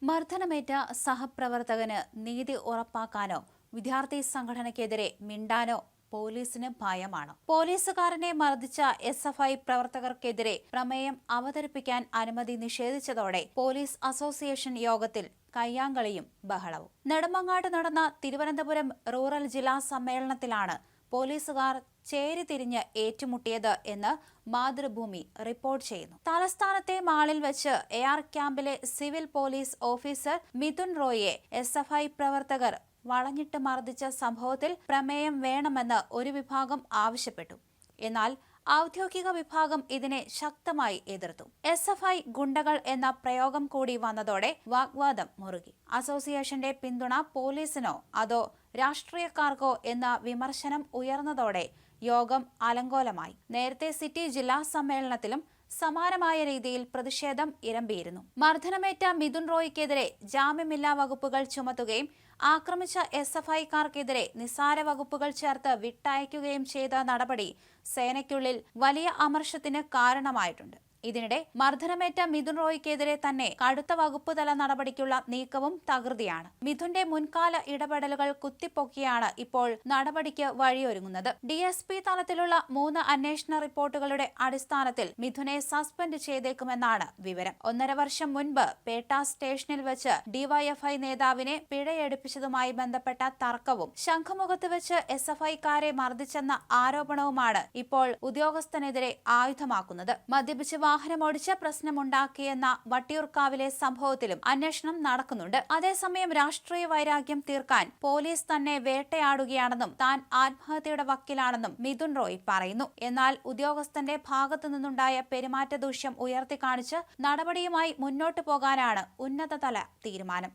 മർദ്ദനമേറ്റ സഹപ്രവർത്തകന് നീതി ഉറപ്പാക്കാനോ വിദ്യാർത്ഥി സംഘടനയ്ക്കെതിരെ മിണ്ടാനോ പോലീസിന് ഭയമാണ്. പോലീസുകാരനെ മർദ്ദിച്ച SFI പ്രവർത്തകർക്കെതിരെ പ്രമേയം അവതരിപ്പിക്കാൻ അനുമതി നിഷേധിച്ചതോടെ പോലീസ് അസോസിയേഷൻ യോഗത്തിൽ കയ്യാങ്കളിയും ബഹളവും. നെടുമങ്ങാട് നടന്ന തിരുവനന്തപുരം റൂറൽ ജില്ലാ സമ്മേളനത്തിലാണ് പോലീസുകാർ ചേരിതിരിഞ്ഞ് ഏറ്റുമുട്ടിയത് എന്ന് മാതൃഭൂമി റിപ്പോർട്ട് ചെയ്യുന്നു. തലസ്ഥാനത്തെ മാളിൽ വെച്ച് AR ക്യാമ്പിലെ സിവിൽ പോലീസ് ഓഫീസർ മിഥുൻ റോയിയെ SFI പ്രവർത്തകർ വളഞ്ഞിട്ട് മർദ്ദിച്ച സംഭവത്തിൽ പ്രമേയം വേണമെന്ന് ഒരു വിഭാഗം ആവശ്യപ്പെട്ടു. എന്നാൽ ഔദ്യോഗിക വിഭാഗം ഇതിനെ ശക്തമായി എതിർത്തു. SFI ഗുണ്ടകൾ എന്ന പ്രയോഗം കൂടി വന്നതോടെ വാഗ്വാദം മുറുകി. അസോസിയേഷന്റെ പിന്തുണ പോലീസിനോ അതോ രാഷ്ട്രീയക്കാർക്കോ എന്ന വിമർശനം ഉയർന്നതോടെ യോഗം അലങ്കോലമായി. നേരത്തെ സിറ്റി ജില്ലാ സമ്മേളനത്തിലും സമാനമായ രീതിയിൽ പ്രതിഷേധം ഇരമ്പിയിരുന്നു. മർദ്ദനമേറ്റ മിഥുൻ റോയിക്കെതിരെ ജാമ്യമില്ലാ വകുപ്പുകൾ ചുമത്തുകയും ആക്രമിച്ച SFIക്കാർക്കെതിരെ നിസ്സാര വകുപ്പുകൾ ചേർത്ത് വിട്ടയക്കുകയും ചെയ്ത നടപടി സേനയ്ക്കുള്ളിൽ വലിയ അമർഷത്തിന് കാരണമായിട്ടുണ്ട്. ഇതിനിടെ മർദ്ദനമേറ്റ മിഥുൻ റോയിക്കെതിരെ തന്നെ കടുത്ത വകുപ്പുതല നടപടിക്കുള്ള നീക്കവും തകൃതിയാണ്. മിഥുന്റെ മുൻകാല ഇടപെടലുകൾ കുത്തിപ്പൊക്കിയാണ് ഇപ്പോൾ നടപടിക്ക് വഴിയൊരുങ്ങുന്നത്. DSP തലത്തിലുള്ള 3 അന്വേഷണ റിപ്പോർട്ടുകളുടെ അടിസ്ഥാനത്തിൽ മിഥുനെ സസ്പെൻഡ് ചെയ്തേക്കുമെന്നാണ് വിവരം. 1.5 വർഷം മുൻപ് പേട്ട സ്റ്റേഷനിൽ വെച്ച് DYFI നേതാവിനെ പിഴയെടുപ്പിച്ചതുമായി ബന്ധപ്പെട്ട തർക്കവും ശംഖുമുഖത്ത് വെച്ച് SFIക്കാരെ മർദ്ദിച്ചെന്ന ആരോപണവുമാണ് ഇപ്പോൾ ഉദ്യോഗസ്ഥനെതിരെ ആയുധമാക്കുന്നത്. മദ്യപിച്ച് വാഹനമോടിച്ച് പ്രശ്നമുണ്ടാക്കിയെന്ന വട്ടിയൂർക്കാവിലെ സംഭവത്തിലും അന്വേഷണം നടക്കുന്നുണ്ട്. അതേസമയം രാഷ്ട്രീയ വൈരാഗ്യം തീർക്കാൻ പോലീസ് തന്നെ വേട്ടയാടുകയാണെന്നും താൻ ആത്മഹത്യയുടെ വക്കിലാണെന്നും മിഥുൻ റോയ് പറയുന്നു. എന്നാൽ ഉദ്യോഗസ്ഥന്റെ ഭാഗത്തു നിന്നുണ്ടായ പെരുമാറ്റ ദൂഷ്യം ഉയർത്തിക്കാണിച്ച് നടപടിയുമായി മുന്നോട്ടു പോകാനാണ് ഉന്നതതല തീരുമാനം.